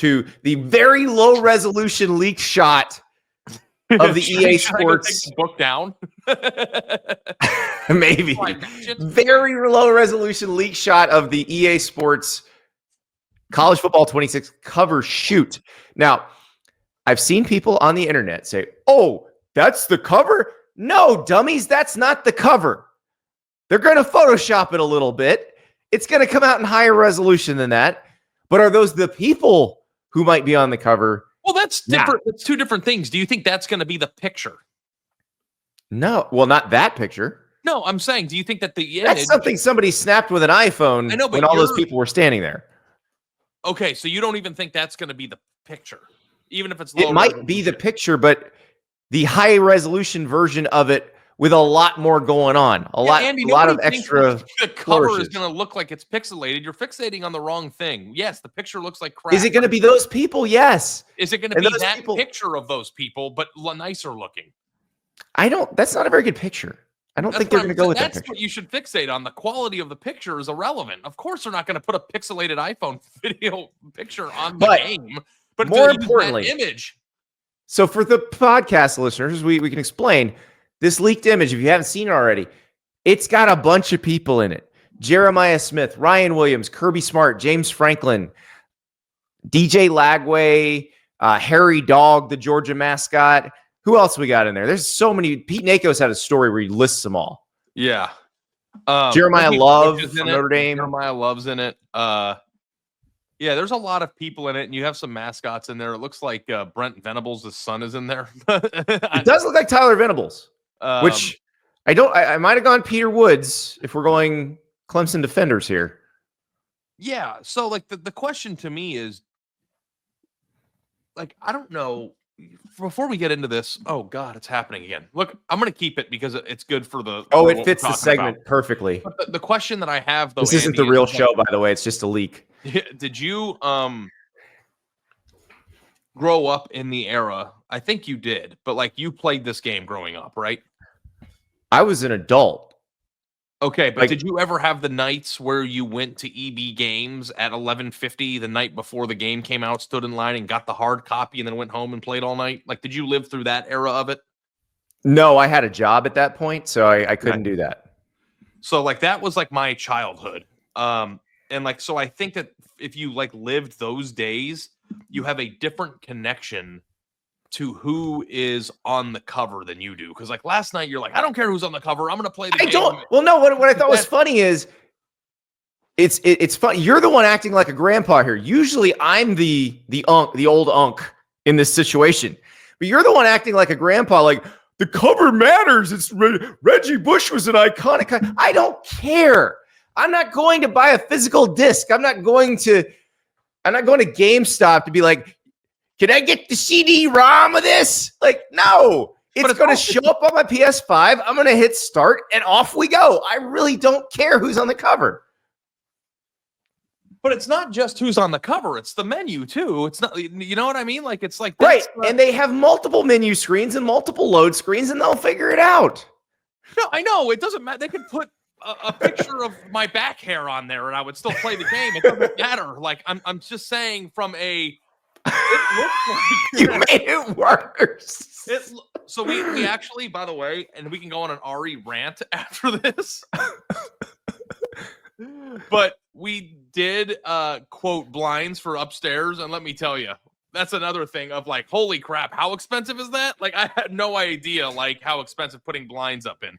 to the very low resolution leak shot of the EA Sports book down. Maybe very low resolution leak shot of the EA Sports College Football 26 cover shoot. Now, I've seen people on the internet say, "Oh, that's the cover." No, dummies, that's not the cover. They're going to Photoshop it a little bit. It's going to come out in higher resolution than that. But are those the people who might be on the cover? Well, that's different. It's two different things. Do you think that's going to be the picture? No. Well, not that picture. No, I'm saying, do you think that the that's something somebody snapped with an iPhone when all those people were standing there? Okay, so you don't even think that's going to be the picture, even if it's low. It might be the picture, but the high resolution version of it with a lot more going on, a lot of extra. The cover is going to look like it's pixelated. You're fixating on the wrong thing. Yes, the picture looks like crap. Is it going to be those people? Yes. Is it going to be that picture of those people, but nicer looking? That's not a very good picture. I don't think they're going to go with that picture. That's what you should fixate on. The quality of the picture is irrelevant. Of course, they're not going to put a pixelated iPhone video picture on the game, but more importantly, image. So for the podcast listeners, we can explain this leaked image. If you haven't seen it already, it's got a bunch of people in it. Jeremiah Smith, Ryan Williams, Kirby Smart, James Franklin, DJ Lagway, Harry Dog, the Georgia mascot. Who else we got in there? There's so many. Pete Nakos had a story where he lists them all. Yeah. Jeremiah Love from Notre Dame. Jeremiah Love's in it. Yeah, there's a lot of people in it, and you have some mascots in there. It looks like Brent Venables' son is in there. It does look like Tyler Venables, which I might have gone Peter Woods if we're going Clemson defenders here. Yeah, so like the question to me is, like, I don't know. Before we get into this, oh God, it's happening again. Look, I'm going to keep it because it's good for the. It fits the segment perfectly. But the question that I have, though, this isn't the real show, by the way. It's just a leak. Did you grow up in the era? I think you did, but like you played this game growing up, right? I was an adult. Okay, but did you ever have the nights where you went to EB games at 11:50 the night before the game came out, stood in line and got the hard copy and then went home and played all night? Like, did you live through that era of it? No, I had a job at that point, so I couldn't do that. So like that was like my childhood. And like, so I think that if you like lived those days, you have a different connection to who is on the cover than you do. Because like last night, you're like, I don't care who's on the cover. I'm going to play the game. Well, no, what I thought was funny is it's funny. You're the one acting like a grandpa here. Usually I'm the old unk in this situation. But you're the one acting like a grandpa, like the cover matters. It's Reggie Bush was an iconic. I don't care. I'm not going to buy a physical disc. I'm not going to GameStop to be like, can I get the CD-ROM of this? Like, no. It's going to show up on my PS5. I'm going to hit start, and off we go. I really don't care who's on the cover. But it's not just who's on the cover. It's the menu, too. It's not, you know what I mean? Like, it's like... Right, and they have multiple menu screens and multiple load screens, and they'll figure it out. No, I know. It doesn't matter. They could put a picture of my back hair on there, and I would still play the game. It doesn't matter. Like, I'm just saying from a... It looks like you made it worse. So we actually, by the way, and we can go on an Ari rant after this, but we did quote blinds for upstairs, and let me tell you, that's another thing of like, holy crap, how expensive is that? Like, I had no idea like how expensive putting blinds up in.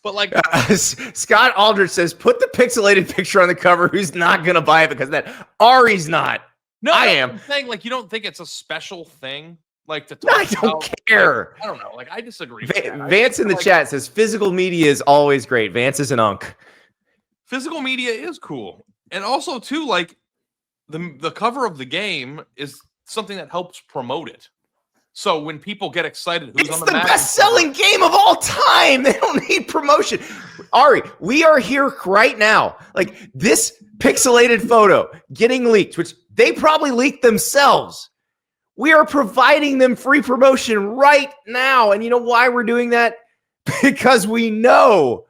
But like Scott Aldrich says, put the pixelated picture on the cover. Who's not gonna buy it because that Ari's not. No, I am. I'm saying, like, you don't think it's a special thing, like to talk I don't care. Like, I don't know. Like, I disagree. Vance in the chat says physical media is always great. Vance is an unk. Physical media is cool, and also too, like the cover of the game is something that helps promote it. So when people get excited, who's on the best-selling game of all time. They don't need promotion. Ari, we are here right now. Like this pixelated photo getting leaked, which they probably leaked themselves. We are providing them free promotion right now. And you know why we're doing that? Because we know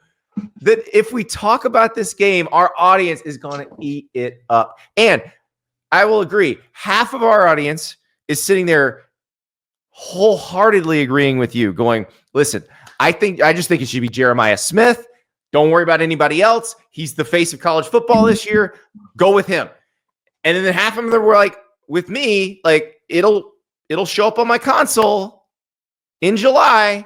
that if we talk about this game, our audience is going to eat it up. And I will agree. Half of our audience is sitting there wholeheartedly agreeing with you, going, listen, I just think it should be Jeremiah Smith. Don't worry about anybody else. He's the face of college football this year. Go with him. And then half of them were like, with me, like it'll show up on my console in July,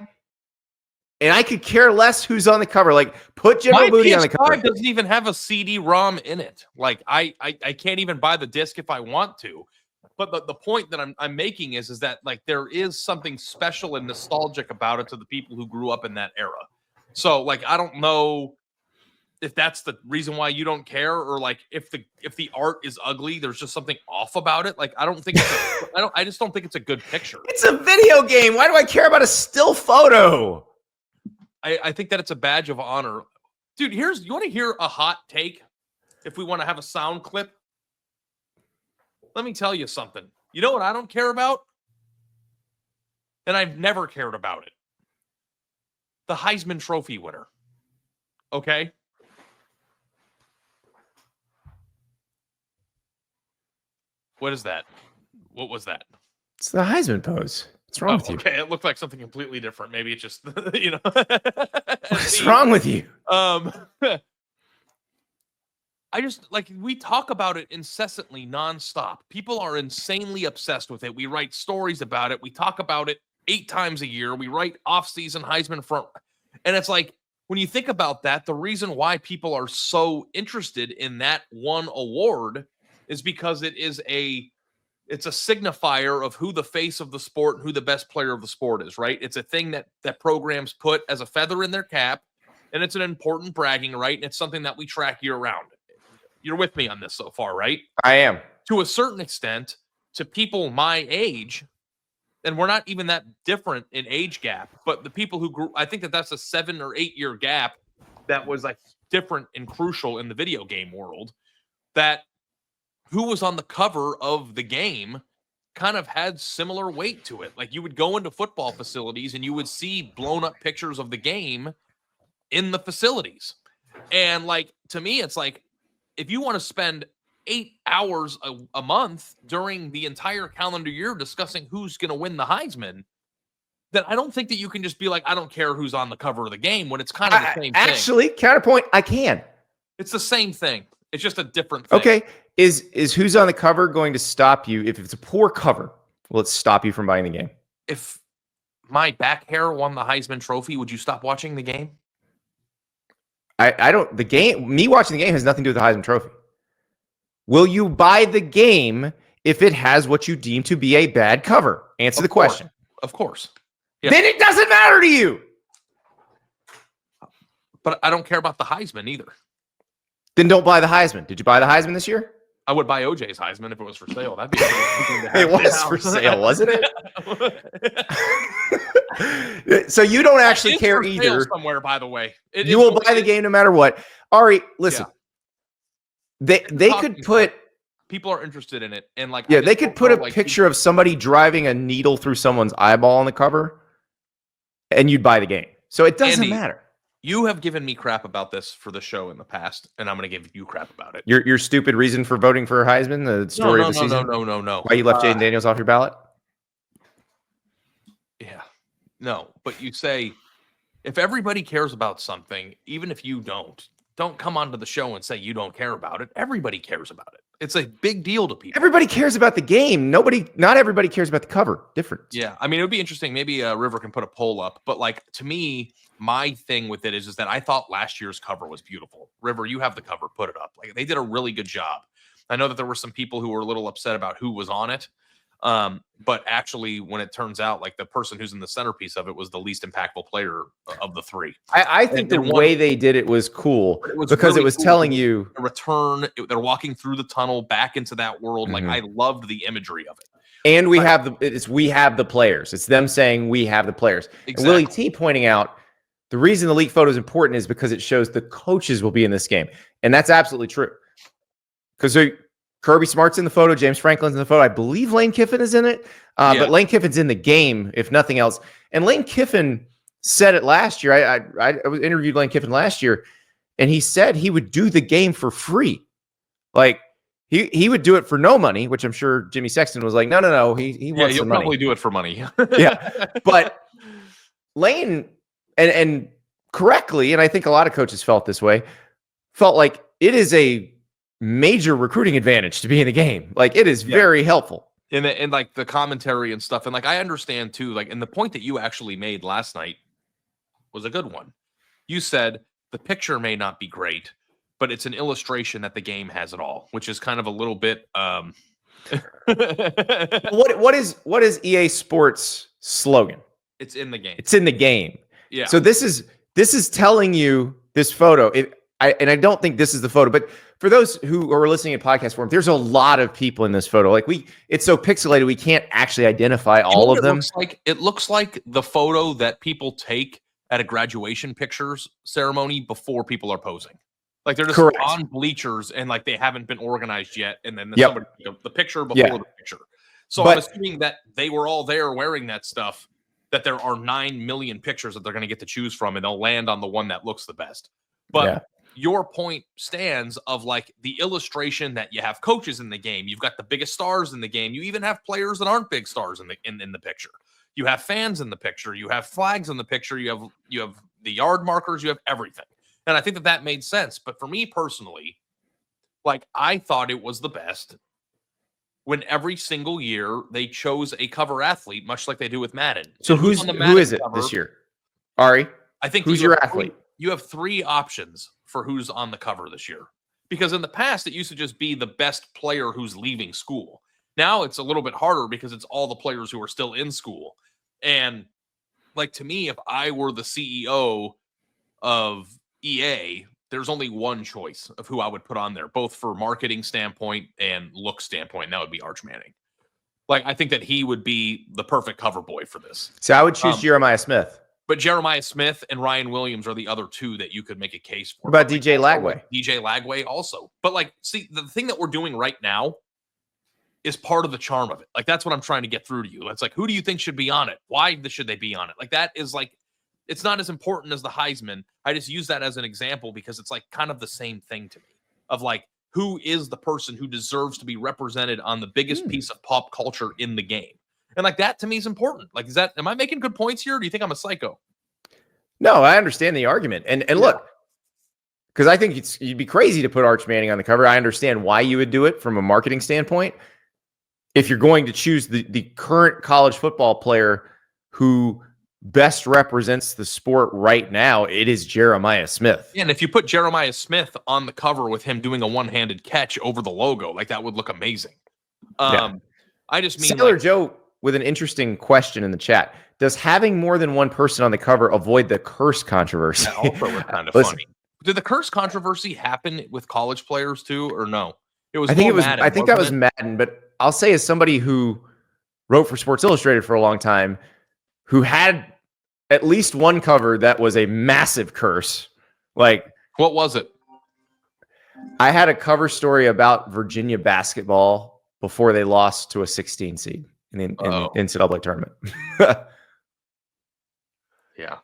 and I could care less who's on the cover. Like, put General Booty on the cover. My PS5 doesn't even have a CD-ROM in it. Like, I can't even buy the disc if I want to. But the point that I'm making is that like there is something special and nostalgic about it to the people who grew up in that era. So like I don't know if that's the reason why you don't care, or like if the art is ugly, there's just something off about it. Like I don't think I just don't think it's a good picture. It's a video game. Why do I care about a still photo? I think that it's a badge of honor. Dude, you want to hear a hot take? If we want to have a sound clip, let me tell you something. You know what I don't care about? And I've never cared about it. The Heisman Trophy winner. Okay? What is that? What was that? It's the Heisman pose. What's wrong with you? Okay, it looked like something completely different. Maybe it's just, you know. What's wrong with you? I just, like, we talk about it incessantly, nonstop. People are insanely obsessed with it. We write stories about it. We talk about it 8 times a year. We write off-season Heisman front. And it's like, when you think about that, the reason why people are so interested in that one award is because it's a signifier of who the face of the sport and who the best player of the sport is, right? It's a thing that programs put as a feather in their cap, and it's an important bragging right, and it's something that we track year-round. You're with me on this so far, right? I am. To a certain extent, to people my age, and we're not even that different in age gap, but the people who grew, I think that's a 7 or 8 year gap that was like different and crucial in the video game world, that who was on the cover of the game kind of had similar weight to it. Like you would go into football facilities and you would see blown up pictures of the game in the facilities. And like, to me, it's like, if you want to spend 8 hours a month during the entire calendar year discussing who's going to win the Heisman, then I don't think that you can just be like, I don't care who's on the cover of the game, when it's kind of the same thing. Actually, counterpoint, I can. It's the same thing. It's just a different thing. Okay. Is who's on the cover going to stop you? If it's a poor cover, will it stop you from buying the game? If my back hair won the Heisman Trophy, would you stop watching the game? I don't. The game, me watching the game has nothing to do with the Heisman Trophy. Will you buy the game if it has what you deem to be a bad cover? Answer the question. Of course. Yeah. Then it doesn't matter to you. But I don't care about the Heisman either. Then don't buy the Heisman. Did you buy the Heisman this year? I would buy OJ's Heisman if it was for sale. That'd be it was for sale, wasn't it? So you don't actually care either. Somewhere, by the way, you will buy the game no matter what. Ari, listen. Yeah. They could put. People are interested in it, and like they could put a picture of somebody driving a needle through someone's eyeball on the cover, and you'd buy the game. So it doesn't matter. You have given me crap about this for the show in the past, and I'm going to give you crap about it. Your stupid reason for voting for Heisman, the story of the season? No. Why you left Jaden Daniels off your ballot? Yeah. No, but you say, if everybody cares about something, even if you don't come onto the show and say you don't care about it. Everybody cares about it. It's a big deal to people. Everybody cares about the game. Not everybody cares about the cover. Different. Yeah. I mean, it would be interesting. Maybe River can put a poll up, but like, to me, my thing with it is that I thought last year's cover was beautiful. River, you have the cover, put it up. Like, they did a really good job. I know that there were some people who were a little upset about who was on it. But actually, when it turns out, like, the person who's in the centerpiece of it was the least impactful player of the three. I think the way they did it was cool because it was telling you a return. They're walking through the tunnel back into that world. Mm-hmm. Like, I loved the imagery of it. And we have the players. It's them saying we have the players. Exactly. And Willie T pointing out the reason the league photo is important is because it shows the coaches will be in this game, and that's absolutely true. Because Kirby Smart's in the photo, James Franklin's in the photo. I believe Lane Kiffin is in it, but Lane Kiffin's in the game, if nothing else. And Lane Kiffin said it last year. I interviewed Lane Kiffin last year, and he said he would do the game for free. Like, He would do it for no money, which I'm sure Jimmy Sexton was like, no. He wants he'll the money. probably do it for money. Yeah, but Lane and correctly, and I think a lot of coaches felt this way, felt like it is a major recruiting advantage to be in the game. Like it is very helpful. And like the commentary and stuff. And like, I understand too, like, and the point that you actually made last night was a good one. You said the picture may not be great, but it's an illustration that the game has it all, which is kind of a little bit, what is EA Sports slogan? It's in the game. It's in the game. Yeah. So this is telling you this photo. I don't think this is the photo, but for those who are listening in podcast form, there's a lot of people in this photo. Like it's so pixelated, we can't actually identify all of them. It looks like the photo that people take at a graduation pictures ceremony before people are posing. Like they're just on bleachers and like they haven't been organized yet. And then somebody, the picture before the picture. So I'm assuming that they were all there wearing that stuff, that there are 9 million pictures that they're going to get to choose from, and they'll land on the one that looks the best. But your point stands of like the illustration that you have coaches in the game. You've got the biggest stars in the game. You even have players that aren't big stars in the picture. You have fans in the picture. You have flags in the picture. You have the yard markers. You have everything. And I think that made sense. But for me personally, like I thought it was the best when every single year they chose a cover athlete, much like they do with Madden. So who is it this year? Ari, I think who's your athlete? You have 3 options for who's on the cover this year. Because in the past, it used to just be the best player who's leaving school. Now it's a little bit harder because it's all the players who are still in school. And like to me, if I were the CEO of EA, there's only one choice of who I would put on there, both for marketing standpoint and look standpoint. And that would be Arch Manning. Like, I think that he would be the perfect cover boy for this. So I would choose Jeremiah Smith. But Jeremiah Smith and Ryan Williams are the other 2 that you could make a case for. What about DJ Lagway? DJ Lagway also. But like, see, the thing that we're doing right now is part of the charm of it. Like, that's what I'm trying to get through to you. It's like, who do you think should be on it? Why should they be on it? Like, that is like, it's not as important as the Heisman. I just use that as an example because it's like kind of the same thing to me of like, who is the person who deserves to be represented on the biggest piece of pop culture in the game? And like that to me is important. Like, am I making good points here? Or do you think I'm a psycho? No, I understand the argument. And look, because I think you'd be crazy to put Arch Manning on the cover. I understand why you would do it from a marketing standpoint. If you're going to choose the current college football player who best represents the sport right now, it is Jeremiah Smith. Yeah, and if you put Jeremiah Smith on the cover with him doing a one-handed catch over the logo, like that would look amazing. I just mean Sailor Joe with an interesting question in the chat. Does having more than one person on the cover avoid the curse controversy? That also was kind of funny. Did the curse controversy happen with college players too, or no? It was. Madden, I think that was Madden, but I'll say as somebody who wrote for Sports Illustrated for a long time, who had at least one cover that was a massive curse. Like, what was it? I had a cover story about Virginia basketball before they lost to a 16 seed in the NCAA tournament. Yeah.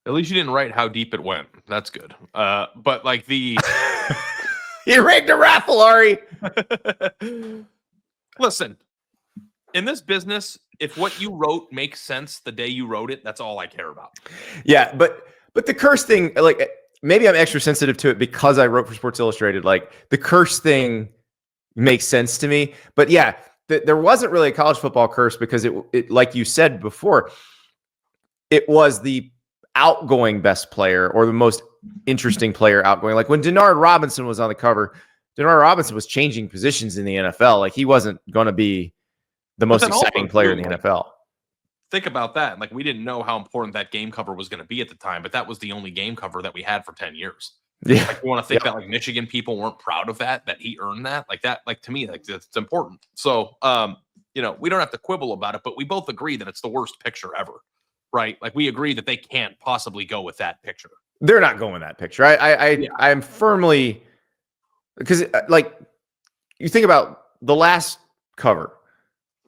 At least you didn't write how deep it went. That's good. But like the... You rigged a raffle, Ari. Listen, in this business, if what you wrote makes sense the day you wrote it, that's all I care about. Yeah, but the curse thing, like maybe I'm extra sensitive to it because I wrote for Sports Illustrated. Like the curse thing makes sense to me. But yeah, there wasn't really a college football curse because it like you said before, it was the outgoing best player or the most interesting player outgoing. Like when Denard Robinson was on the cover, Denard Robinson was changing positions in the NFL. Like he wasn't going to be the most exciting player in the NFL. Think about that. Like we didn't know how important that game cover was going to be at the time, but that was the only game cover that we had for 10 years. Yeah. Like you want to think that like Michigan people weren't proud of that he earned that. Like that, like to me, like it's important. So, we don't have to quibble about it, but we both agree that it's the worst picture ever, right? Like we agree that they can't possibly go with that picture. They're not going with that picture. I am firmly, because like you think about the last cover,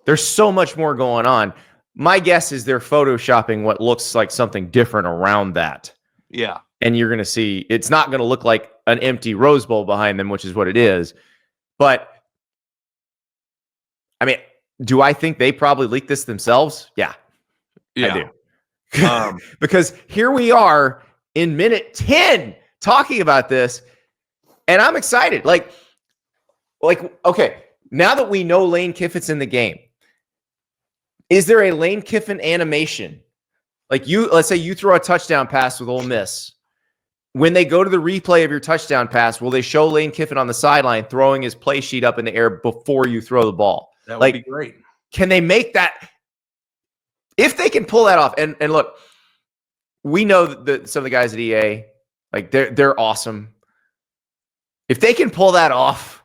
there's so much more going on. My guess is they're photoshopping what looks like something different around that. Yeah. And you're going to see, it's not going to look like an empty Rose Bowl behind them, which is what it is. But I mean, do I think they probably leaked this themselves? Yeah, I do. Because here we are in minute 10 talking about this, and I'm excited. Like, okay, now that we know Lane Kiffin's in the game, is there a Lane Kiffin animation? Like let's say you throw a touchdown pass with Ole Miss. When they go to the replay of your touchdown pass, will they show Lane Kiffin on the sideline throwing his play sheet up in the air before you throw the ball? That would be great. Can they make that? If they can pull that off, and look, we know that some of the guys at EA, like they're awesome. If they can pull that off,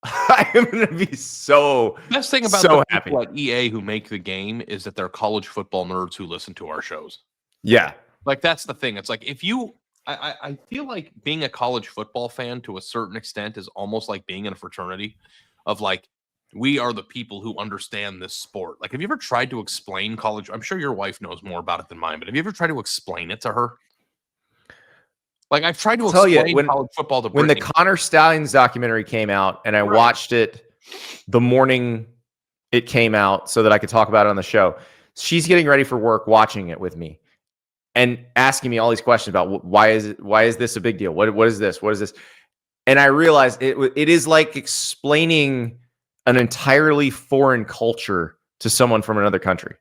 I am going to be so best thing about so the happy. people at EA who make the game is that they're college football nerds who listen to our shows. Yeah, like that's the thing. It's like if you, I feel like being a college football fan to a certain extent is almost like being in a fraternity of like, we are the people who understand this sport. Like, have you ever tried to explain college? I'm sure your wife knows more about it than mine, but have you ever tried to explain it to her? Like, I've tried to explain college football to Brittany. When the Connor Stallions documentary came out, and I watched it the morning it came out so that I could talk about it on the show, she's getting ready for work, watching it with me, and asking me all these questions about why is this a big deal? What is this? What is this? And I realized it is like explaining an entirely foreign culture to someone from another country.